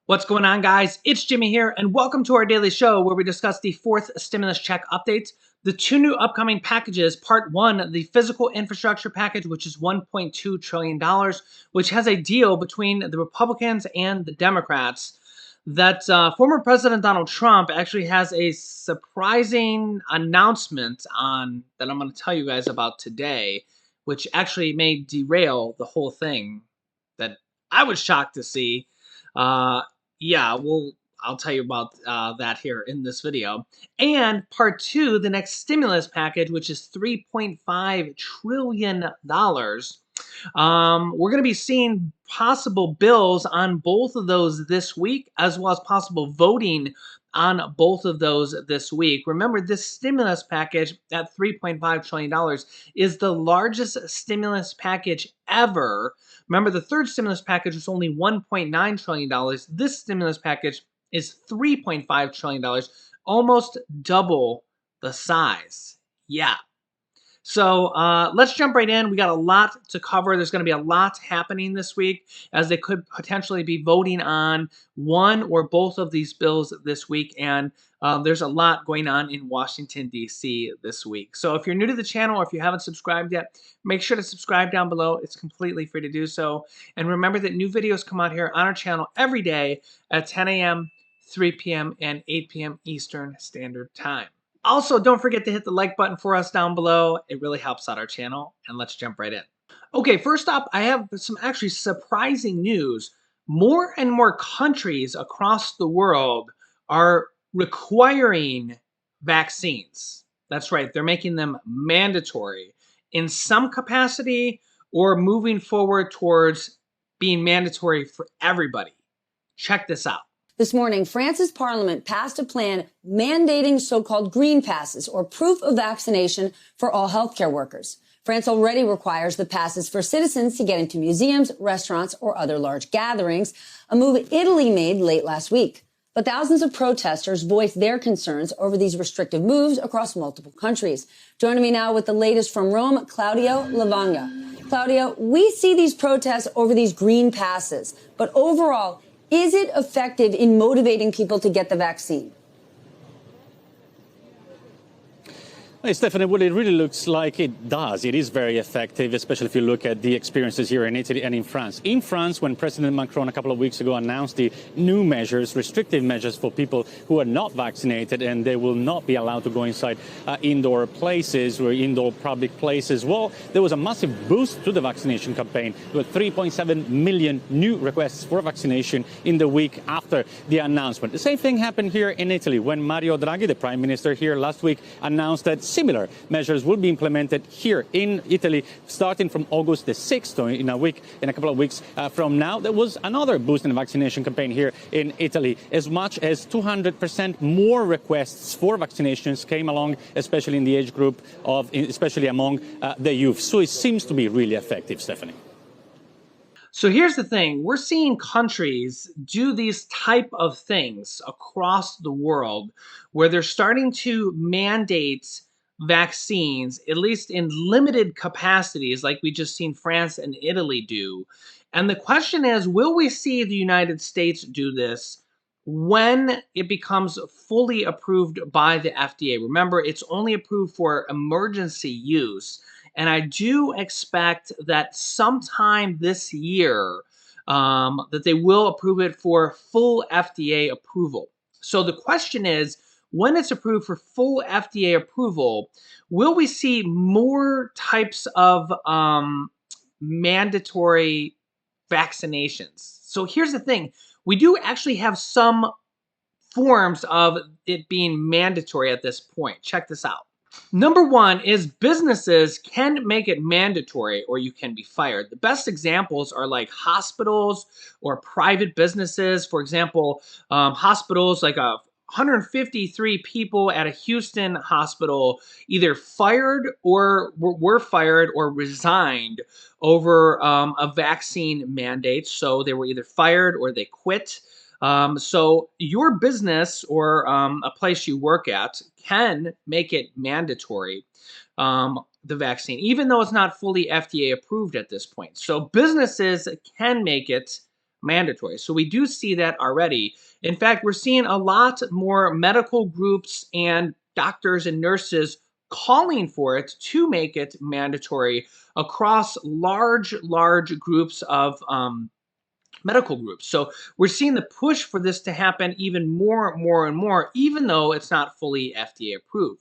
What's going on, guys? It's Jimmy here, and welcome to our daily show where we discuss the fourth stimulus check updates, the two new upcoming packages. Part one, the physical infrastructure package, which is $1.2 trillion, which has a deal between the Republicans and the Democrats. That former President Donald Trump actually has a surprising announcement on that I'm going to tell you guys about today, which actually may derail the whole thing that I was shocked to see. Uh, yeah, I'll tell you about that here in this video. And part two, the next stimulus package, which is $3.5 trillion. We're going to be seeing possible bills on both of those this week, as well as possible voting on both of those this week. Remember, this stimulus package at $3.5 trillion is the largest stimulus package ever. Remember, the third stimulus package was only $1.9 trillion. This stimulus package is $3.5 trillion, almost double the size. Yeah. So let's jump right in. We got a lot to cover. There's going to be a lot happening this week as they could potentially be voting on one or both of these bills this week. And there's a lot going on in Washington, D.C. this week. So if you're new to the channel or if you haven't subscribed yet, make sure to subscribe down below. It's completely free to do so. And remember that new videos come out here on our channel every day at 10 a.m., 3 p.m., and 8 p.m. Eastern Standard Time. Also, don't forget to hit the like button for us down below. It really helps out our channel. And let's jump right in. Okay, first up, I have some actually surprising news. More and more countries across the world are requiring vaccines. That's right, they're making them mandatory in some capacity or moving forward towards being mandatory for everybody. Check this out. This morning, France's parliament passed a plan mandating so-called green passes, or proof of vaccination, for all healthcare workers. France already requires the passes for citizens to get into museums, restaurants, or other large gatherings, a move Italy made late last week. But thousands of protesters voiced their concerns over these restrictive moves across multiple countries. Joining me now with the latest from Rome, Claudio Lavanga. Claudio, we see these protests over these green passes, but overall, is it effective in motivating people to get the vaccine? Hey, Stephanie, well, it really looks like it does. It is very effective, especially if you look at the experiences here in Italy and in France. In France, when President Macron a couple of weeks ago announced the new measures, restrictive measures for people who are not vaccinated, and they will not be allowed to go inside indoor places or indoor public places, well, there was a massive boost to the vaccination campaign with 3.7 million new requests for vaccination in the week after the announcement. The same thing happened here in Italy when Mario Draghi, the Prime Minister here last week, announced that similar measures will be implemented here in Italy starting from August the 6th, so in a couple of weeks from now. There was another boost in the vaccination campaign here in Italy. As much as 200% more requests for vaccinations came along, especially in the age group especially among the youth. So it seems to be really effective, Stephanie. So here's the thing, we're seeing countries do these type of things across the world where they're starting to mandate vaccines, at least in limited capacities, like we just seen France and Italy do. And the question is, will we see the United States do this when it becomes fully approved by the FDA? Remember, it's only approved for emergency use. And I do expect that sometime this year that they will approve it for full FDA approval. So the question is, when it's approved for full FDA approval, will we see more types of mandatory vaccinations? So here's the thing. We do actually have some forms of it being mandatory at this point. Check this out. Number one is businesses can make it mandatory or you can be fired. The best examples are like hospitals or private businesses. For example, hospitals like 153 people at a Houston hospital either fired or were fired or resigned over a vaccine mandate. So they were either fired or they quit. So your business or a place you work at can make it mandatory, the vaccine, even though it's not fully FDA approved at this point. So businesses can make it mandatory. So we do see that already. In fact, we're seeing a lot more medical groups and doctors and nurses calling for it to make it mandatory across large groups of medical groups. So we're seeing the push for this to happen even more and more, even though it's not fully FDA approved.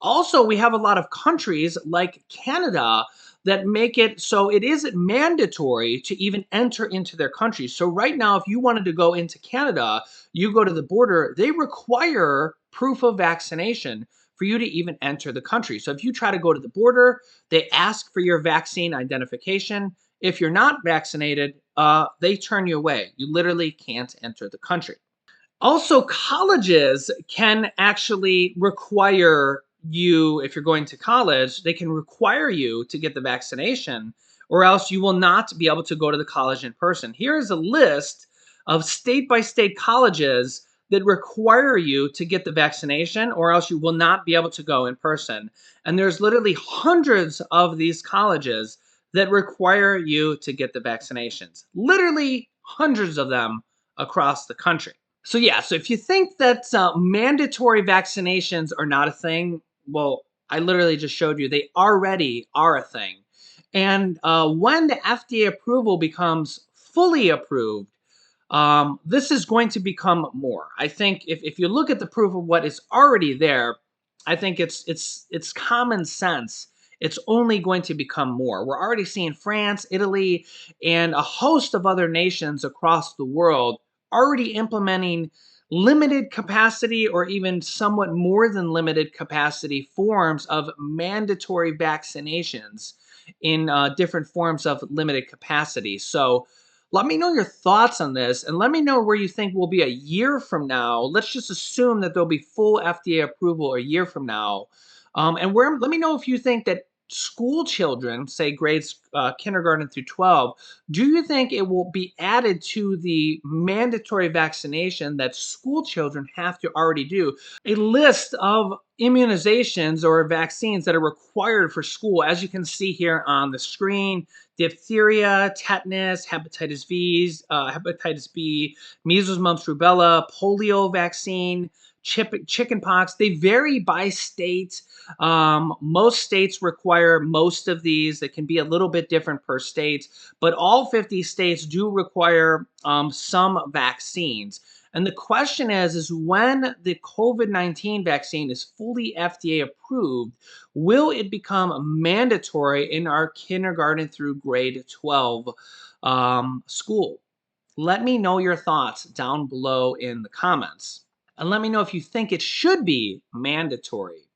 Also, we have a lot of countries like Canada that make it so it is mandatory to even enter into their country. So right now, if you wanted to go into Canada, you go to the border, they require proof of vaccination for you to even enter the country. So if you try to go to the border, they ask for your vaccine identification. If you're not vaccinated, they turn you away. You literally can't enter the country. Also, colleges can actually require you, if you're going to college, they can require you to get the vaccination, or else you will not be able to go to the college in person. Here is a list of state by state colleges that require you to get the vaccination, or else you will not be able to go in person. And there's literally hundreds of these colleges that require you to get the vaccinations. Literally hundreds of them across the country. So yeah, so if you think that mandatory vaccinations are not a thing, well, I literally just showed you they already are a thing. And when the FDA approval becomes fully approved, this is going to become more. I think if you look at the proof of what is already there, I think it's common sense. It's only going to become more. We're already seeing France, Italy, and a host of other nations across the world already implementing limited capacity or even somewhat more than limited capacity forms of mandatory vaccinations in different forms of limited capacity. So let me know your thoughts on this and let me know where you think we'll be a year from now. Let's just assume that there'll be full FDA approval a year from now. And let me know if you think that school children, say grades kindergarten through 12, do you think it will be added to the mandatory vaccination that school children have to already do? A list of immunizations or vaccines that are required for school, as you can see here on the screen: diphtheria, tetanus, hepatitis B, measles, mumps, rubella, polio vaccine, chickenpox. They vary by state. Most states require most of these. It can be a little bit different per state, but all 50 states do require some vaccines. And the question is when the COVID-19 vaccine is fully FDA approved, will it become mandatory in our kindergarten through grade 12 school? Let me know your thoughts down below in the comments. And let me know if you think it should be mandatory.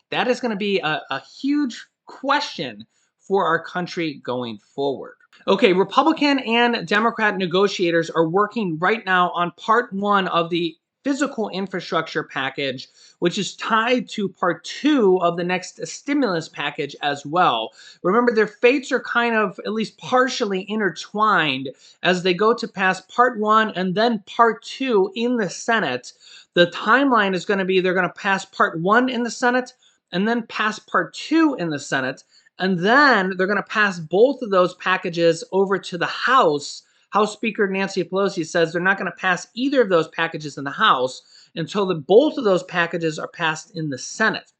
That is going to be a huge question for our country going forward. Okay, Republican and Democrat negotiators are working right now on part one of the physical infrastructure package, which is tied to part two of the next stimulus package as well. Remember, their fates are kind of at least partially intertwined as they go to pass part one and then part two in the Senate. The timeline is going to be they're going to pass part one in the Senate and then pass part two in the Senate. And then they're going to pass both of those packages over to the House. House Speaker Nancy Pelosi says they're not going to pass either of those packages in the House until both of those packages are passed in the Senate.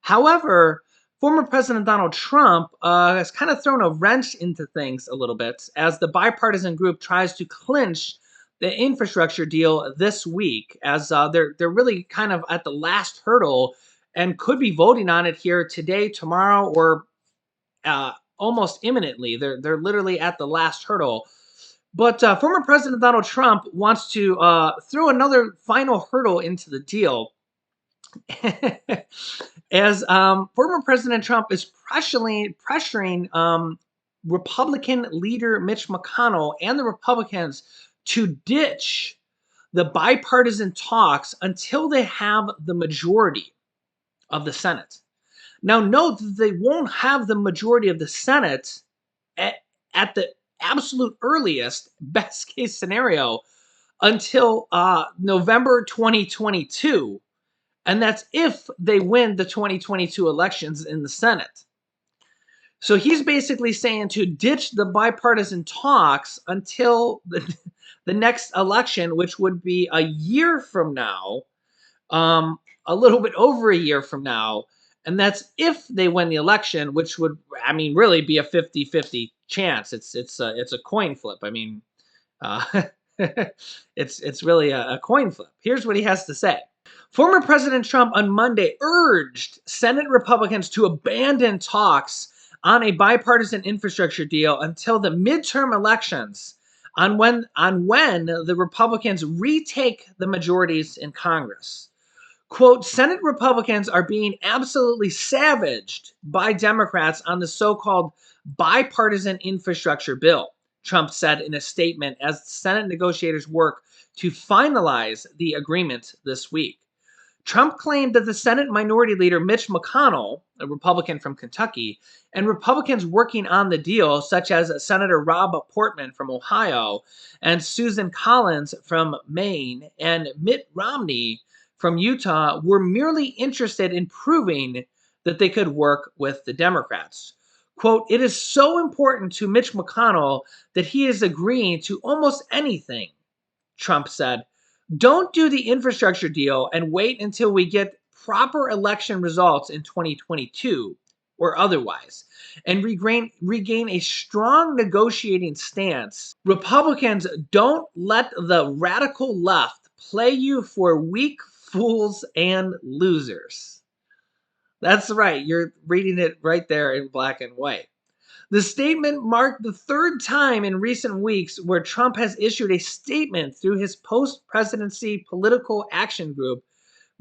However, former President Donald Trump has kind of thrown a wrench into things a little bit as the bipartisan group tries to clinch the infrastructure deal this week, as they're really kind of at the last hurdle and could be voting on it here today, tomorrow, or almost imminently. They're literally at the last hurdle. But former President Donald Trump wants to throw another final hurdle into the deal. As former President Trump is pressuring Republican leader Mitch McConnell and the Republicans to ditch the bipartisan talks until they have the majority of the Senate. Now, note that they won't have the majority of the Senate at the absolute earliest, best case scenario, until November 2022. And that's if they win the 2022 elections in the Senate. So he's basically saying to ditch the bipartisan talks until the next election, which would be a year from now, um, a little bit over a year from now. And that's if they win the election, which would, I mean, really be a 50-50 chance. It's a coin flip. I mean, uh, it's really a coin flip. Here's what he has to say. Former President Trump on Monday urged Senate Republicans to abandon talks on a bipartisan infrastructure deal until the midterm elections on when the Republicans retake the majorities in Congress. Quote, Senate Republicans are being absolutely savaged by Democrats on the so-called bipartisan infrastructure bill, Trump said in a statement as Senate negotiators work to finalize the agreement this week. Trump claimed that the Senate Minority Leader Mitch McConnell, a Republican from Kentucky, and Republicans working on the deal, such as Senator Rob Portman from Ohio and Susan Collins from Maine and Mitt Romney from Utah, were merely interested in proving that they could work with the Democrats. Quote, it is so important to Mitch McConnell that he is agreeing to almost anything, Trump said. Don't do the infrastructure deal and wait until we get proper election results in 2022 or otherwise and regain a strong negotiating stance. Republicans, don't let the radical left play you for weak fools and losers. That's right. You're reading it right there in black and white. The statement marked the third time in recent weeks where Trump has issued a statement through his post-presidency political action group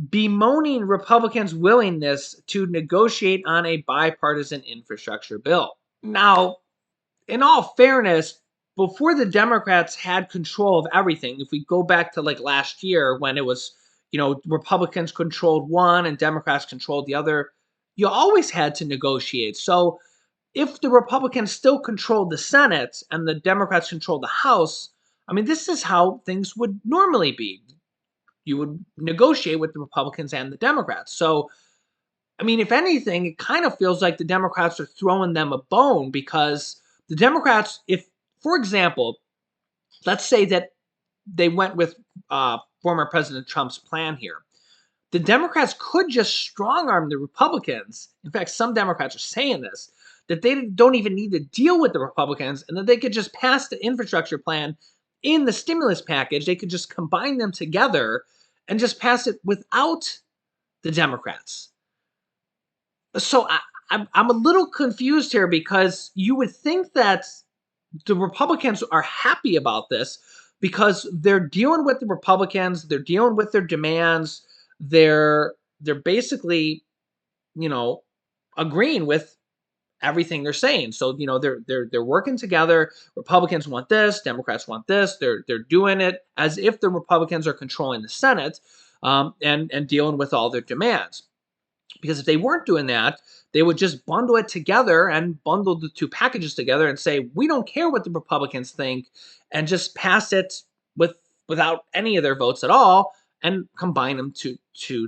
bemoaning Republicans' willingness to negotiate on a bipartisan infrastructure bill. Now, in all fairness, before the Democrats had control of everything, if we go back to like last year when it was, Republicans controlled one and Democrats controlled the other, you always had to negotiate. So if the Republicans still controlled the Senate and the Democrats controlled the House, I mean, this is how things would normally be. You would negotiate with the Republicans and the Democrats. So, I mean, if anything, it kind of feels like the Democrats are throwing them a bone because the Democrats, if, for example, let's say that they went with former President Trump's plan here, the Democrats could just strong arm the Republicans. In fact, some Democrats are saying this, that they don't even need to deal with the Republicans and that they could just pass the infrastructure plan in the stimulus package. They could just combine them together and just pass it without the Democrats. So I'm a little confused here because you would think that the Republicans are happy about this because they're dealing with the Republicans, they're dealing with their demands, they're basically, agreeing with everything they're saying. So, they're working together. Republicans want this, Democrats want this. They're doing it as if the Republicans are controlling the Senate, and dealing with all their demands. Because if they weren't doing that, they would just bundle it together and bundle the two packages together and say, we don't care what the Republicans think, and just pass it without any of their votes at all and combine them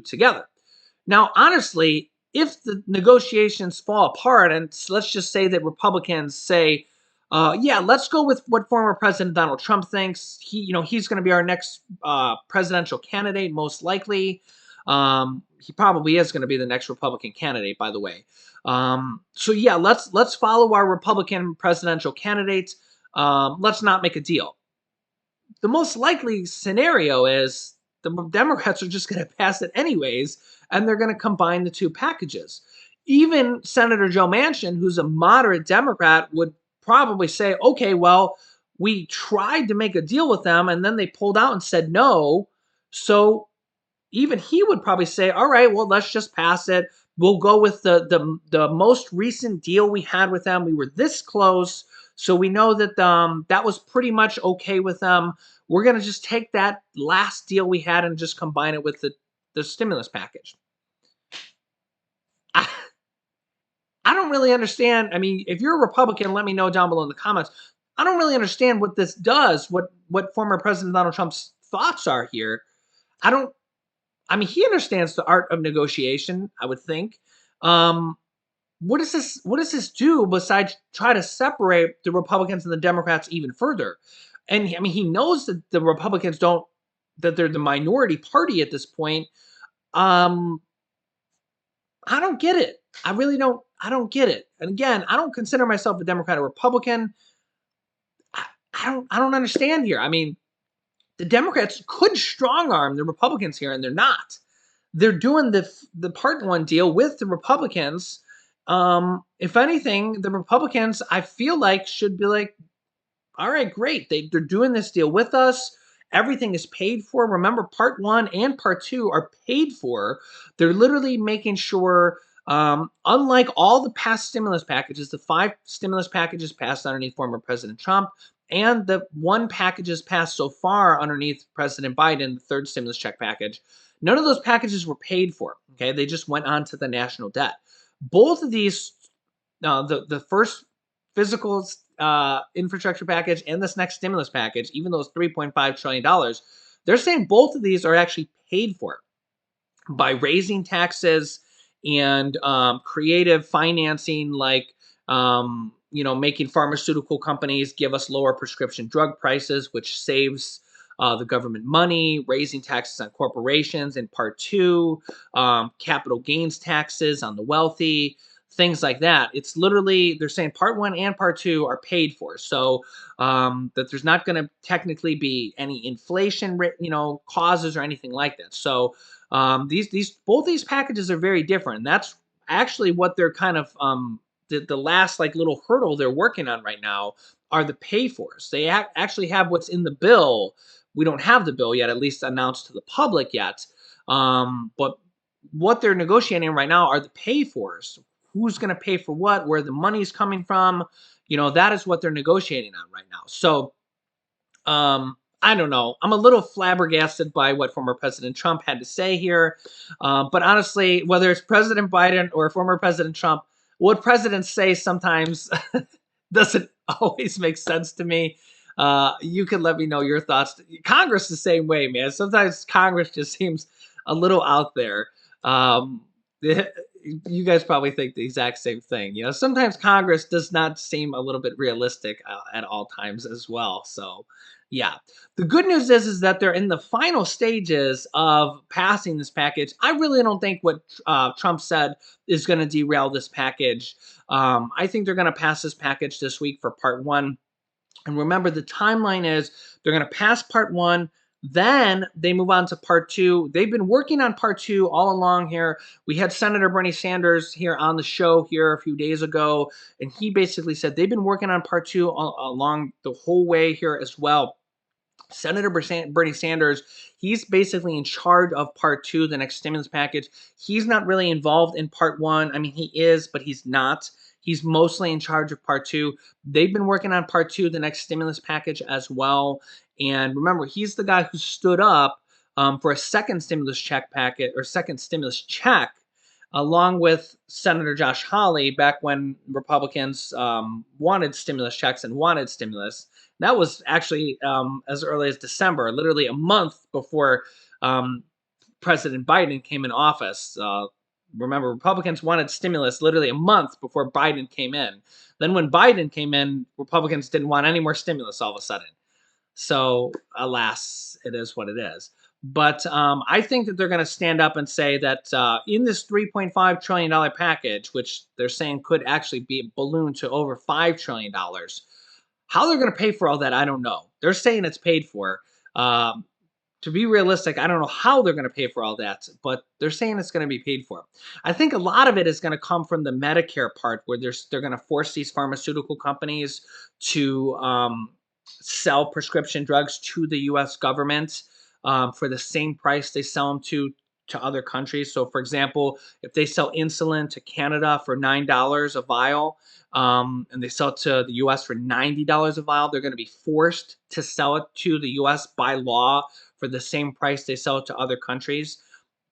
together. Now, honestly, if the negotiations fall apart, and let's just say that Republicans say, yeah, let's go with what former President Donald Trump thinks. He's going to be our next presidential candidate, most likely. He probably is going to be the next Republican candidate, by the way. So yeah, let's follow our Republican presidential candidates. Let's not make a deal. The most likely scenario is the Democrats are just going to pass it anyways, and they're going to combine the two packages. Even Senator Joe Manchin, who's a moderate Democrat, would probably say, okay, well, we tried to make a deal with them, and then they pulled out and said no. So even he would probably say, all right, well, let's just pass it. We'll go with the most recent deal we had with them. We were this close. So we know that that was pretty much okay with them. We're going to just take that last deal we had and just combine it with the stimulus package. I, I don't really understand. I mean, if you're a Republican, let me know down below in the comments. I don't really understand what this does, what former President Donald Trump's thoughts are here. I mean, he understands the art of negotiation, I would think. what does this do besides try to separate the Republicans and the Democrats even further? And I mean, he knows that the Republicans don't that they're the minority party at this point. Um, I don't get it. I really don't. I don't get it. And again, I don't consider myself a Democrat or Republican. I, I don't understand here. I mean, the Democrats could strong arm the Republicans here, and they're not. They're doing the part one deal with the Republicans. If anything, the Republicans I feel like should be like, all right, great. They're doing this deal with us. Everything is paid for. Remember, part one and part two are paid for. They're literally making sure, unlike all the past stimulus packages, the 5 stimulus packages passed underneath former President Trump, and the 1 packages passed so far underneath President Biden, the 3rd stimulus check package, none of those packages were paid for. Okay, they just went on to the national debt. Both of these, the first physical infrastructure package and this next stimulus package, even those $3.5 trillion, they're saying both of these are actually paid for by raising taxes and creative financing, like making pharmaceutical companies give us lower prescription drug prices, which saves the government money, raising taxes on corporations in part two, capital gains taxes on the wealthy, things like that. It's literally, they're saying part one and part two are paid for. So that there's not going to technically be any inflation, causes or anything like that. So these both these packages are very different. That's actually what they're kind of the last like little hurdle they're working on right now are the pay fors. They actually have what's in the bill. We don't have the bill yet, at least announced to the public yet. But what they're negotiating right now are the pay fors. Who's going to pay for what? Where the money's coming from? That is what they're negotiating on right now. So I don't know. I'm a little flabbergasted by what former President Trump had to say here. But honestly, whether it's President Biden or former President Trump, what presidents say sometimes doesn't always make sense to me. You can let me know your thoughts. Congress the same way, man. Sometimes Congress just seems a little out there. You guys probably think the exact same thing. Sometimes Congress does not seem a little bit realistic at all times as well. So, yeah. The good news is that they're in the final stages of passing this package. I really don't think what Trump said is going to derail this package. I think they're going to pass this package this week for part one. And remember, the timeline is they're going to pass part one, then they move on to part two. They've been working on part two all along here. We had Senator Bernie Sanders here on the show here a few days ago, and he basically said they've been working on part two along the whole way here as well. Senator Bernie Sanders, he's basically in charge of part two, the next stimulus package. He's not really involved in part one. I mean, he is, but he's not. He's mostly in charge of part two. They've been working on part two, the next stimulus package as well. And remember, he's the guy who stood up for a second stimulus check packet or second stimulus check, along with Senator Josh Hawley back when Republicans wanted stimulus checks and wanted stimulus. That was actually as early as December, literally a month before President Biden came in office. Remember, Republicans wanted stimulus literally a month before Biden came in. Then when Biden came in, Republicans didn't want any more stimulus all of a sudden. So, alas, it is what it is. But I think that they're going to stand up and say that in this $3.5 trillion package, which they're saying could actually be ballooned to over $5 trillion, how they're going to pay for all that, I don't know. They're saying it's paid for. To be realistic, I don't know how they're going to pay for all that, but they're saying it's going to be paid for. I think a lot of it is going to come from the Medicare part, where they're going to force these pharmaceutical companies to sell prescription drugs to the U.S. government for the same price they sell them to other countries. So, for example, if they sell insulin to Canada for $9 a vial, and they sell it to the U.S. for $90 a vial, they're going to be forced to sell it to the U.S. by law for the same price they sell it to other countries.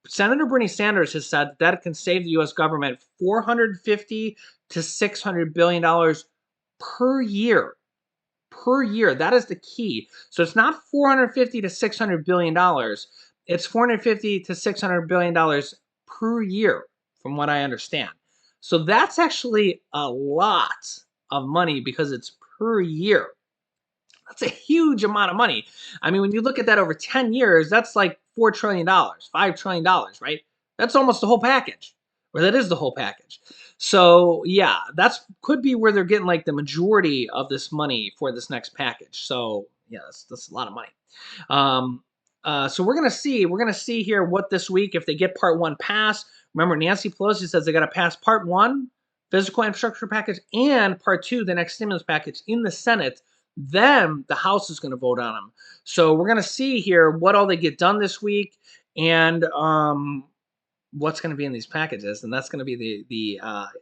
Senator Bernie Sanders has said that it can save the U.S. government $450 to $600 billion per year. Per year. That is the key. So it's not $450 to $600 billion. It's $450 to $600 billion per year, from what I understand. So that's actually a lot of money because it's per year. That's a huge amount of money. I mean, when you look at that over 10 years, that's like $4 trillion, $5 trillion, right? That's almost the whole package, or that is the whole package. So, yeah, that's could be where they're getting like the majority of this money for this next package. So, yeah, that's a lot of money. Um, so we're gonna see here what this week if they get part one passed. Remember, Nancy Pelosi says they got to pass part one, physical infrastructure package, and part two, the next stimulus package, in the Senate. Then the House is going to vote on them. So we're gonna see here what all they get done this week, and what's going to be in these packages, and that's going to be the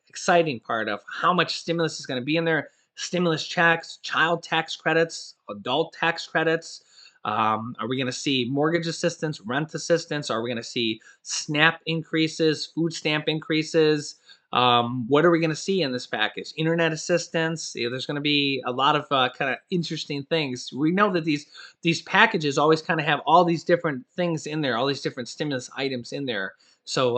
exciting part of how much stimulus is going to be in there. Stimulus checks, child tax credits, adult tax credits. Are we going to see mortgage assistance, rent assistance? Are we going to see SNAP increases, food stamp increases? What are we going to see in this package? Internet assistance. Yeah, there's going to be a lot of kind of interesting things. We know that these packages always kind of have all these different things in there, all these different stimulus items in there. So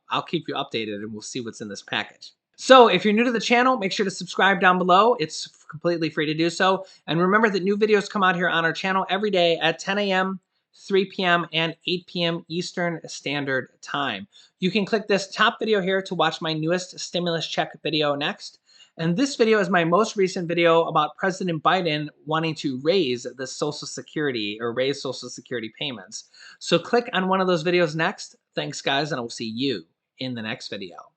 I'll keep you updated and we'll see what's in this package. So if you're new to the channel, make sure to subscribe down below. It's completely free to do so. And remember that new videos come out here on our channel every day at 10 a.m., 3 p.m., and 8 p.m. Eastern Standard Time. You can click this top video here to watch my newest stimulus check video next. And this video is my most recent video about President Biden wanting to raise the Social Security or raise Social Security payments. So click on one of those videos next. Thanks, guys, and I will see you in the next video.